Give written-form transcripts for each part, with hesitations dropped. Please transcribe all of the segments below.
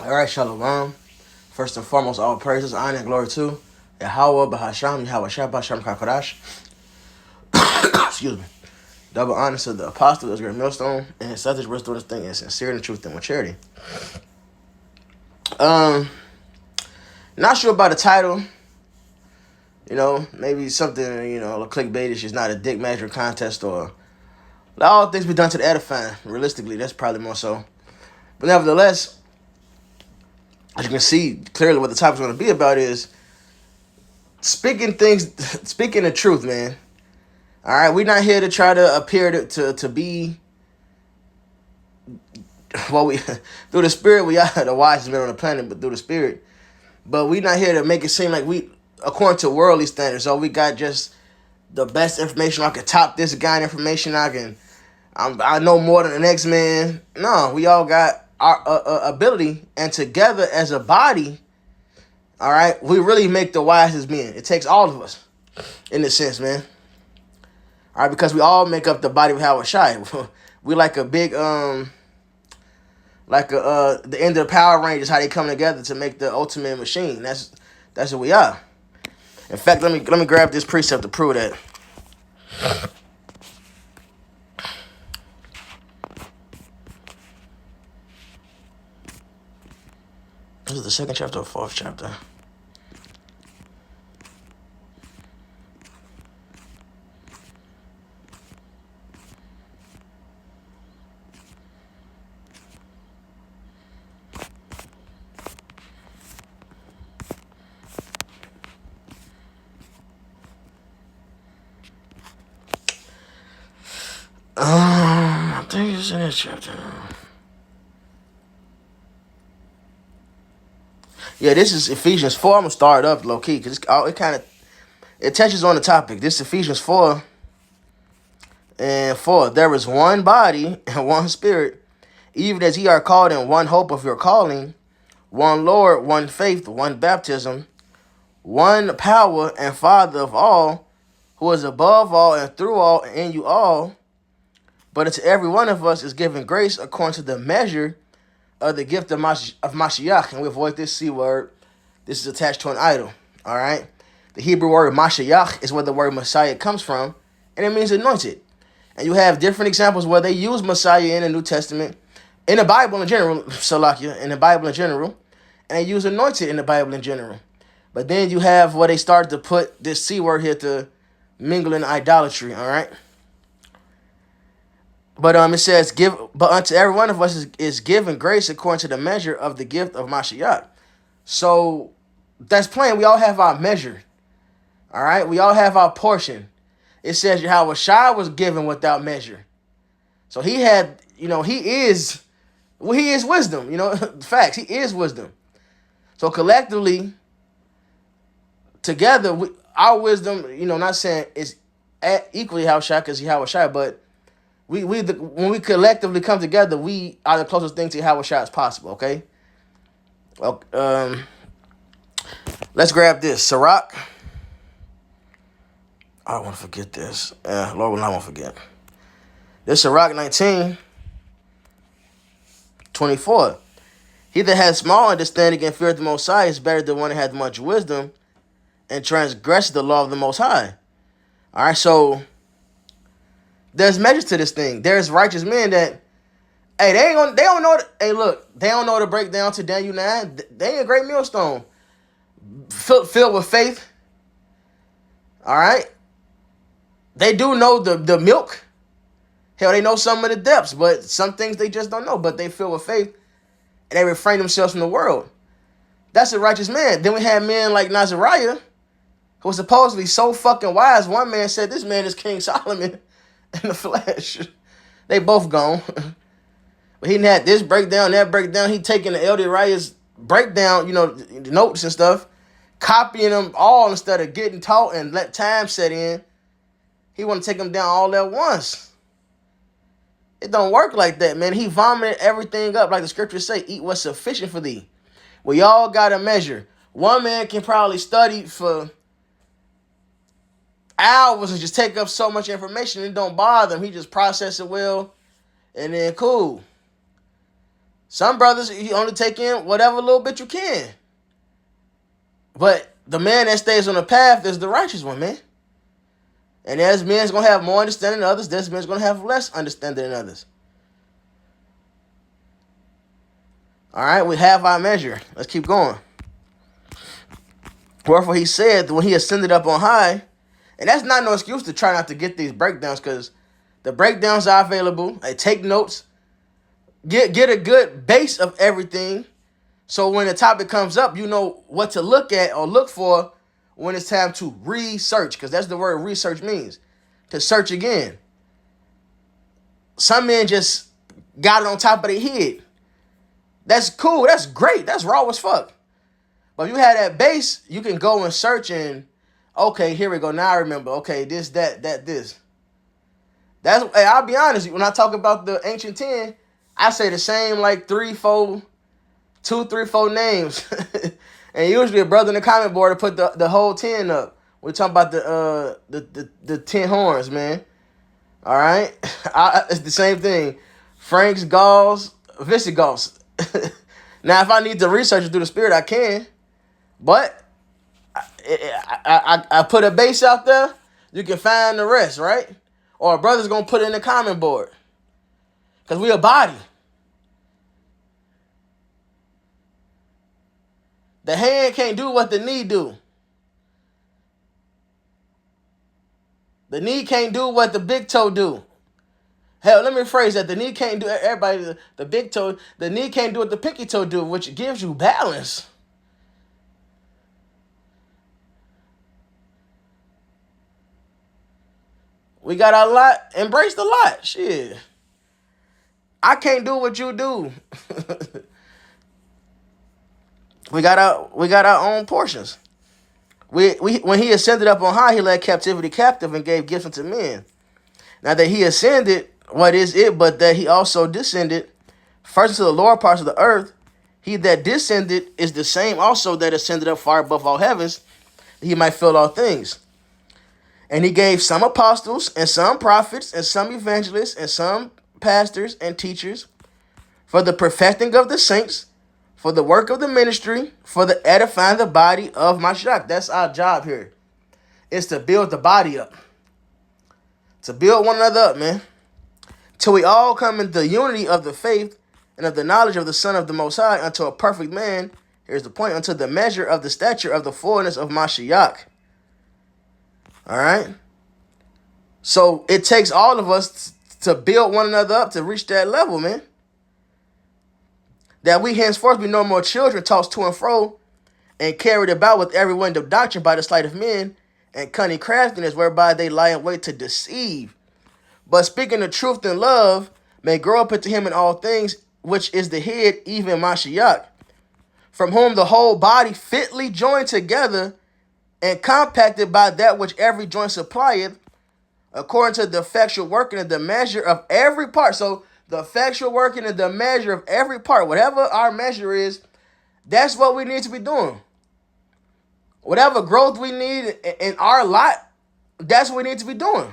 All right, Shalom. First and foremost, all praises, honor, and glory to Yahweh, Bahasham, Yahweh Shabbat, Shem Kakadash. Excuse me. Double honor to the apostle, his great millstone, and his subject verse doing this thing in sincerity and truth and with charity. Not sure about the title. Maybe something, a clickbaitish. Is not a dick measure contest or let all things be done to the edifying. Realistically, that's probably more so. But nevertheless, as you can see clearly what the topic is going to be about is speaking the truth, man. All right, we're not here to try to appear to be we through the spirit we are the wisest men on the planet, but through the spirit. But we're not here to make it seem like we, according to worldly standards, we got just the best information. I can top this guy information. I know more than the next man. No, we all got our ability, and together as a body, all right, we really make the wisest men. It takes all of us, in this sense, man. All right, because we all make up the body of Howard Shai. We like a big the end of the Power Rangers, how they come together to make the ultimate machine. That's what we are. In fact, let me grab this precept to prove that. This is the second chapter or fourth chapter. I think it's in this chapter. Yeah, this is Ephesians 4. I'm gonna start up low key because it touches on the topic. This is Ephesians 4 and 4. There is one body and one spirit, even as ye are called in one hope of your calling, one Lord, one faith, one baptism, one power and Father of all, who is above all and through all and in you all. But unto every one of us is given grace according to the measure of the gift of Mashiach. And we avoid this C word. This is attached to an idol. All right. The Hebrew word Mashiach is where the word Messiah comes from, and it means anointed. And you have different examples where they use Messiah in the New Testament, in the Bible in general, Salakia, in the Bible in general, and they use anointed in the Bible in general. But then you have where they start to put this C word here to mingle in idolatry. All right. But it says, but unto every one of us is given grace according to the measure of the gift of Mashiach. So that's plain. We all have our measure. All right. We all have our portion. It says Yahweh Shai was given without measure. So he had, he is wisdom. Facts. He is wisdom. So collectively, together, our wisdom, not saying is equally Yahweh Shai because Yahweh Shai, but when we collectively come together, we are the closest thing to Yahweh Shai as possible, okay? Well, let's grab this. Sirach. I don't want to forget this. Lord will not want to forget. This Sirach 19:24. He that has small understanding and fear of the Most High is better than one that has much wisdom and transgresses the law of the Most High. All right, so there's measures to this thing. There's righteous men that, hey, they don't know. Hey, look, they don't know to break down to Daniel 9. They ain't a great millstone, filled with faith. All right, they do know the milk. Hell, they know some of the depths, but some things they just don't know. But they filled with faith, and they refrain themselves from the world. That's a righteous man. Then we have men like Nazariah, who was supposedly so fucking wise. One man said this man is King Solomon in the flesh. They both gone. But he had this breakdown, that breakdown. He taking the Elder Raya's breakdown, the notes and stuff, copying them all instead of getting taught and let time set in. He want to take them down all at once. It don't work like that, man. He vomited everything up, like the scriptures say, eat what's sufficient for thee. We all got to measure. One man can probably study for hours and just take up so much information and it don't bother him. He just process it well and then cool. Some brothers, you only take in whatever little bit you can. But the man that stays on the path is the righteous one, man. And there's men's going to have more understanding than others. There's men's going to have less understanding than others. All right, we have our measure. Let's keep going. Wherefore he said, when he ascended up on high, and that's not no excuse to try not to get these breakdowns, because the breakdowns are available. Hey, take notes. Get a good base of everything. So when the topic comes up, you know what to look at or look for when it's time to research, because that's the word research means, to search again. Some men just got it on top of their head. That's cool. That's great. That's raw as fuck. But if you have that base, you can go and search and, okay, here we go. Now I remember. Okay, this, that, this. Hey, I'll be honest. When I talk about the ancient 10, I say the same like 2, 3, 4 names. And usually a brother in the comment board will put the whole 10 up. We're talking about the 10 horns, man. All right? It's the same thing. Franks, Gauls, Visigoths. Now, if I need to research it through the spirit, I can. But I put a base out there. You can find the rest, right? Or a brother's going to put it in the comment board. Because we a body. The hand can't do what the knee do. The knee can't do what the big toe do. Hell, let me rephrase that. The knee can't do, everybody, the big toe, the knee can't do what the pinky toe do, which gives you balance. We got a lot, embraced a lot. Shit. I can't do what you do. We got our own portions. When he ascended up on high, he led captivity captive and gave gifts unto men. Now that he ascended, what is it but that he also descended first into the lower parts of the earth? He that descended is the same also that ascended up far above all heavens, that he might fill all things. And he gave some apostles, and some prophets, and some evangelists, and some pastors and teachers, for the perfecting of the saints, for the work of the ministry, for the edifying the body of Mashiach. That's our job here. It's to build the body up. To build one another up, man. Till we all come into the unity of the faith and of the knowledge of the Son of the Most High, unto a perfect man. Here's the point. Unto the measure of the stature of the fullness of Mashiach. All right? So it takes all of us to build one another up to reach that level, man. That we henceforth be no more children tossed to and fro and carried about with every wind of doctrine by the sleight of men and cunning craftiness, whereby they lie in wait to deceive. But speaking the truth in love, may grow up into him in all things, which is the head, even Mashiach, from whom the whole body fitly joined together and compacted by that which every joint supplieth, according to the effectual working of the measure of every part. So the effectual working of the measure of every part, whatever our measure is, that's what we need to be doing. Whatever growth we need in our lot, that's what we need to be doing.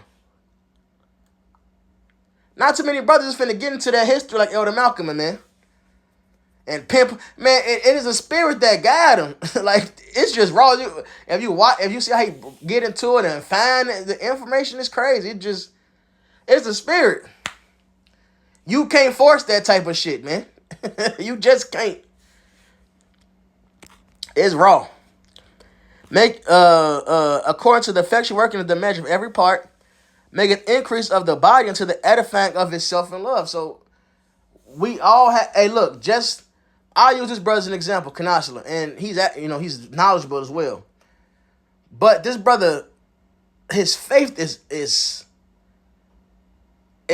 Not too many brothers is finna get into that history like Elder Malcolm, man. And pimp, man, it is a spirit that guide him. Like, it's just raw. If you see how he get into it and find the information, it's crazy. It's a spirit. You can't force that type of shit, man. You just can't. It's raw. Make according to the effectual working of the measure of every part, make an increase of the body unto the edifying of itself in love. So we all have. Hey, look, I'll use this brother as an example, Kanasala, and he's knowledgeable as well. But this brother, his faith is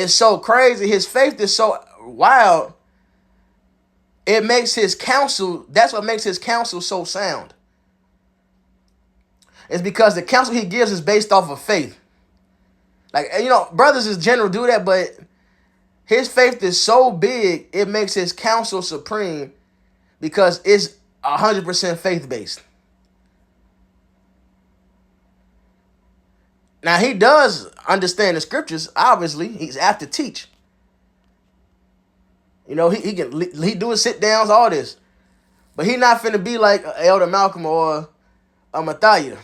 so crazy. His faith is so wild. It makes his counsel. That's what makes his counsel so sound. It's because the counsel he gives is based off of faith. Like, brothers in general do that, but his faith is so big, it makes his counsel supreme because it's 100% faith-based. Now, he does understand the scriptures. Obviously, he's apt to teach. You know, he do his sit downs, all this. But he not finna be like Elder Malcolm or a Matthias.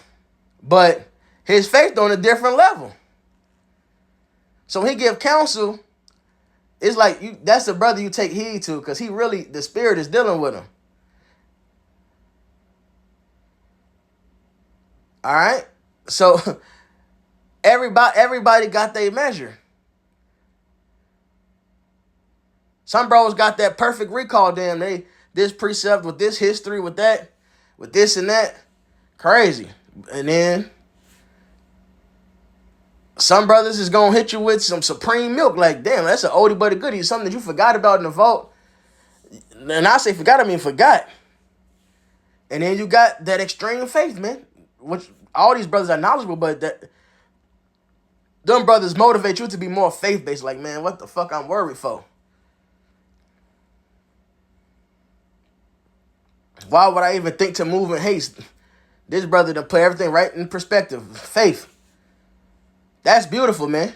But his faith on a different level. So when he give counsel, it's like that's the brother you take heed to, because he really, the Spirit is dealing with him. All right? So everybody got their measure. Some bros got that perfect recall, damn. This precept with this history, with that, with this and that. Crazy. And then some brothers is gonna hit you with some supreme milk. Like, damn, that's an oldie but a goodie. Something that you forgot about in the vault. And I say forgot, I mean forgot. And then you got that extreme faith, man. Which all these brothers are knowledgeable, but them brothers motivate you to be more faith-based. Like, man, what the fuck I'm worried for? Why would I even think to move in haste? This brother done put everything right in perspective. Faith. That's beautiful, man.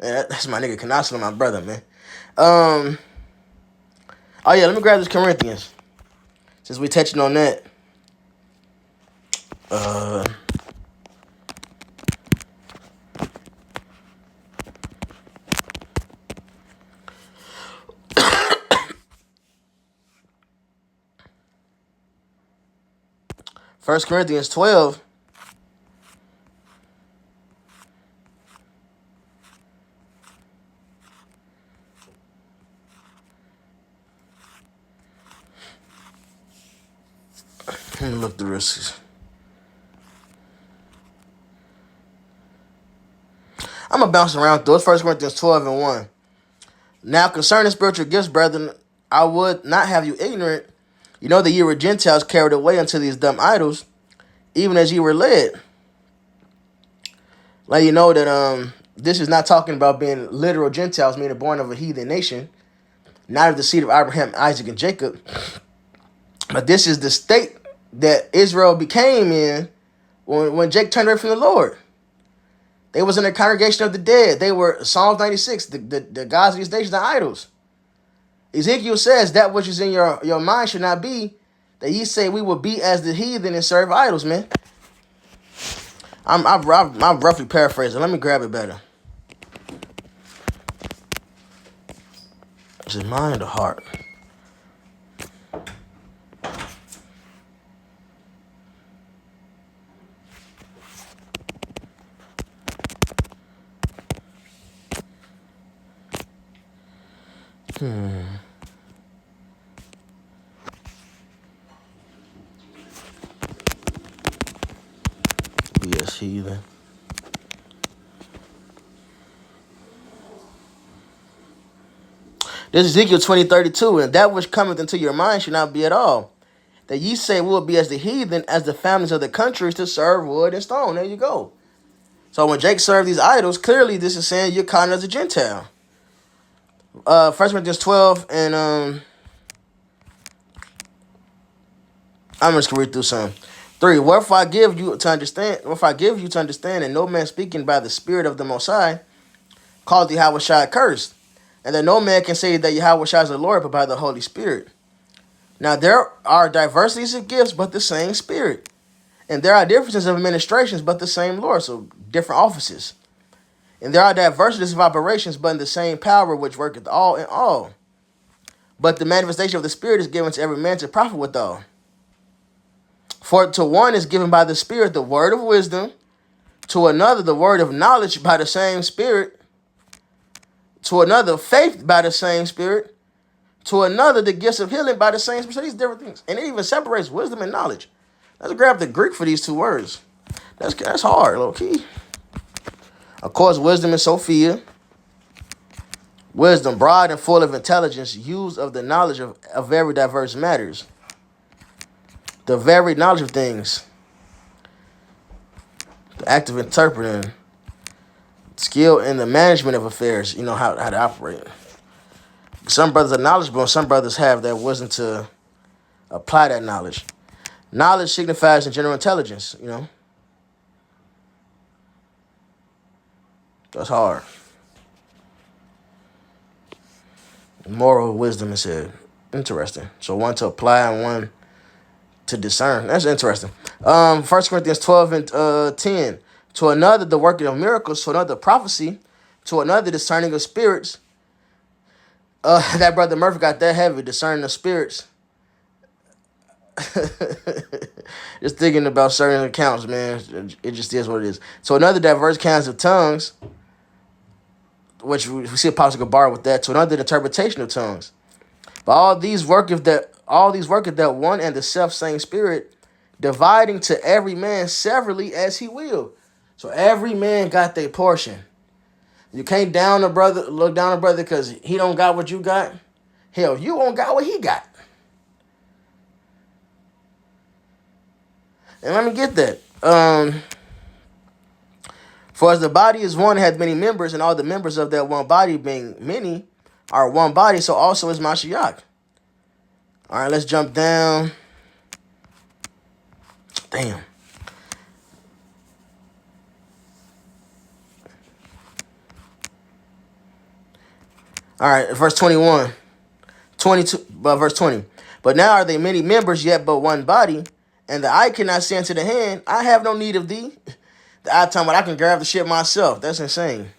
Yeah, that's my nigga Canasla, my brother, man. Oh yeah, let me grab this Corinthians. Since we touching on that. 1 Corinthians 12. Let me look through this. I'm going to bounce around through it. 1 Corinthians 12 and 1. Now concerning spiritual gifts, brethren, I would not have you ignorant. You know that ye were Gentiles carried away unto these dumb idols, even as ye were led. Like, you know that this is not talking about being literal Gentiles, meaning born of a heathen nation, not of the seed of Abraham, Isaac, and Jacob. But this is the state that Israel became in when Jacob turned away from the Lord. They was in the congregation of the dead. They were Psalms 96, the gods of these nations are idols. Ezekiel says that which is in your mind should not be that ye say we will be as the heathen and serve idols, man. I'm roughly paraphrasing. Let me grab it better. Is it mind or heart? Be as heathen. This is Ezekiel 20:32, and that which cometh into your mind should not be at all. That ye say will be as the heathen, as the families of the countries to serve wood and stone. There you go. So when Jake served these idols, clearly this is saying you're counted as a Gentile. 1 Corinthians 12 and I'm just gonna read through some. 3. Wherefore I give you to understand, and no man speaking by the Spirit of the Most High called Yahushua cursed, and that no man can say that Yahushua is the Lord but by the Holy Spirit. Now there are diversities of gifts, but the same Spirit. And there are differences of administrations, but the same Lord. So different offices. And there are diversities of operations, but in the same power which worketh all in all. But the manifestation of the Spirit is given to every man to profit withal. For to one is given by the Spirit the word of wisdom, to another the word of knowledge by the same Spirit, to another faith by the same Spirit, to another the gifts of healing by the same Spirit. So these different things. And it even separates wisdom and knowledge. Let's grab the Greek for these two words. That's hard, low key. Of course, wisdom is Sophia. Wisdom, broad and full of intelligence, used of the knowledge of very diverse matters. The very knowledge of things. The act of interpreting. Skill in the management of affairs. You know how to operate. Some brothers are knowledgeable and some brothers have that wisdom to apply that knowledge. Knowledge signifies in general intelligence, you know. That's hard. Moral wisdom, it said. Interesting. So one to apply and one to discern. That's interesting. 1 Corinthians 12 and 10. To another, the working of miracles. To another, prophecy. To another, discerning of spirits. That brother Murphy got that heavy, discerning of spirits. Just thinking about certain accounts, man. It just is what it is. So another, diverse kinds of tongues, which we see Apostle Gabar with that. To another, the interpretation of tongues. But all these worketh that one and the self same Spirit, dividing to every man severally as he will. So every man got their portion. You can't look down a brother because he don't got what you got. Hell, you won't got what he got. And let me get that. For as the body is one, hath many members, and all the members of that one body, being many, are one body, so also is Mashiach. All right, let's jump down. Damn. All right, verse 21. 22, verse 20. But now are they many members, yet but one body, and the eye cannot say unto the hand, I have no need of thee. The eye talking about I can grab the shit myself. That's insane.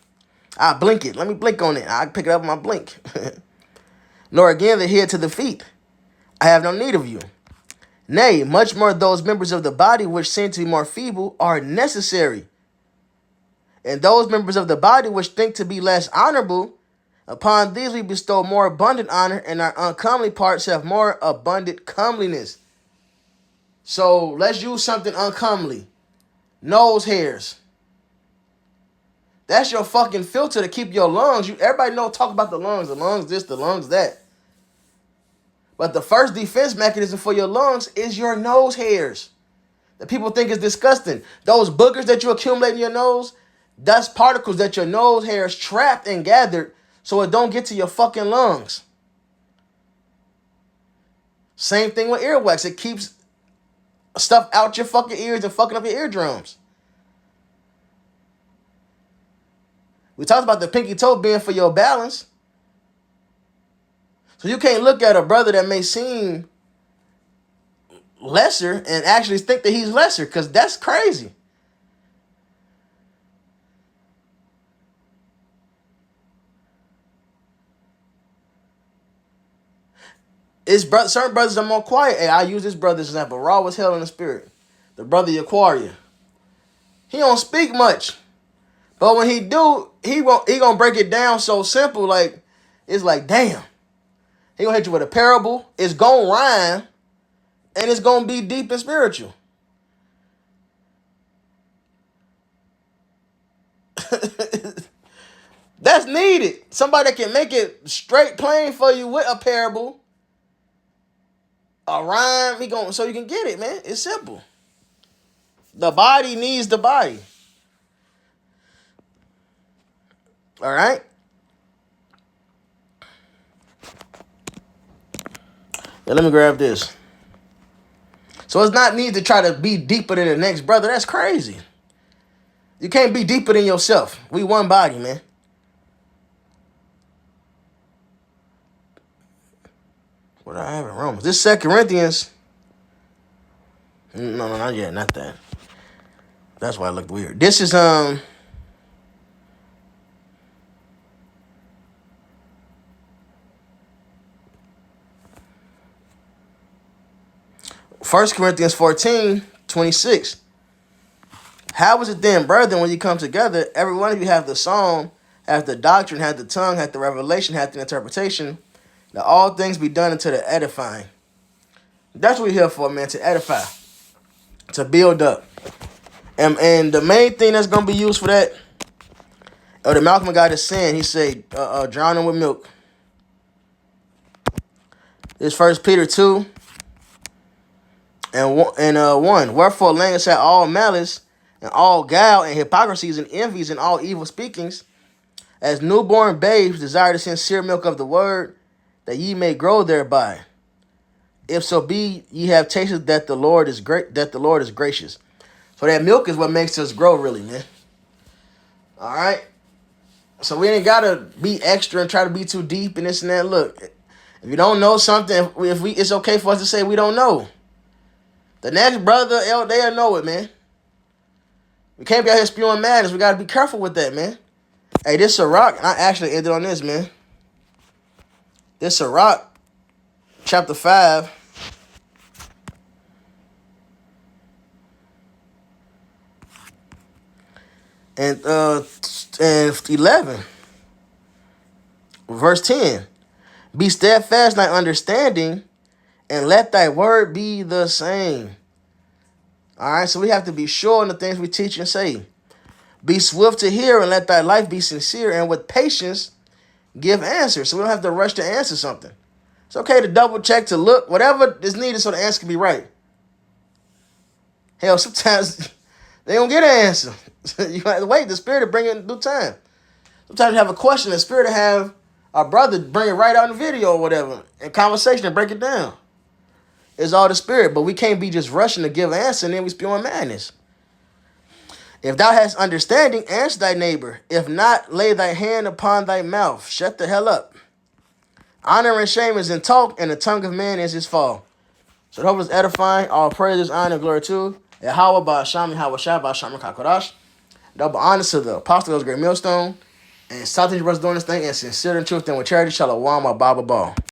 I blink it. Let me blink on it. I pick it up with my blink. Nor again the head to the feet. I have no need of you. Nay, much more those members of the body which seem to be more feeble are necessary. And those members of the body which think to be less honorable, upon these we bestow more abundant honor, and our uncomely parts have more abundant comeliness. So let's use something uncomely. Nose hairs. That's your fucking filter to keep your lungs. Everybody talk about the lungs this, the lungs that. But the first defense mechanism for your lungs is your nose hairs. That people think is disgusting. Those boogers that you accumulate in your nose, dust particles that your nose hairs trapped and gathered so it don't get to your fucking lungs. Same thing with earwax. It keeps stuff out your fucking ears and fucking up your eardrums. We talked about the pinky toe being for your balance. So you can't look at a brother that may seem lesser and actually think that he's lesser, because that's crazy. Certain brothers are more quiet. Hey, I use this brother as an example. Raw was hell in the spirit. The brother Yaquaria. He don't speak much. But when he do, he gonna break it down so simple, like, it's like, damn. He gonna hit you with a parable. It's gonna rhyme, and it's gonna be deep and spiritual. That's needed. Somebody that can make it straight plain for you with a parable, a rhyme. So you can get it, man. It's simple. The body needs the body. All right. Yeah, let me grab this. So it's not need to try to be deeper than the next brother. That's crazy. You can't be deeper than yourself. We one body, man. What do I have in Romans? This 2 Corinthians. No, not yet. Not that. That's why it looked weird. This is 1 Corinthians 14:26. How is it then, brethren, when you come together, every one of you have the psalm, have the doctrine, have the tongue, have the revelation, have the interpretation, that all things be done unto the edifying. That's what we're here for, man, to edify, to build up. And the main thing that's going to be used for that, the Malcolm guy is saying, he said, drowning with milk. This 1 Peter 2 and 1. Wherefore, laying aside all malice and all guile and hypocrisies and envies and all evil speakings, as newborn babes desire the sincere milk of the word, that ye may grow thereby. If so be ye have tasted that the Lord is great, that the Lord is gracious. So that milk is what makes us grow, really, man. All right. So we ain't gotta be extra and try to be too deep and this and that. Look, if you don't know something, it's okay for us to say we don't know. The next brother, they'll know it, man. We can't be out here spewing madness. We gotta be careful with that, man. Hey, this Sirach, and I actually ended on this, man. This Sirach, chapter 5. And 11, verse 10. Be steadfast in thy understanding, and let thy word be the same. All right, so we have to be sure in the things we teach and say. Be swift to hear, and let thy life be sincere, and with patience give answers. So we don't have to rush to answer something. It's okay to double check, to look, whatever is needed so the answer can be right. Hell, sometimes they don't get an answer. You have to wait. The Spirit will bring it in due time. Sometimes you have a question. The Spirit will have our brother bring it right out in the video or whatever, in conversation and break it down. It's all the Spirit, but we can't be just rushing to give an answer and then we spewing madness. If thou hast understanding, answer thy neighbor. If not, lay thy hand upon thy mouth. Shut the hell up. Honor and shame is in talk, and the tongue of man is his fall. So the hope is edifying. All praises, honor, and glory to Yahweh, Ba'asham, Yahweh Shai, Ba'asham, Kakodash. Double honor to the apostle of the great millstone. And South Asian brothers doing this thing in sincerity and truth and with charity. Shalom, Baba Ball.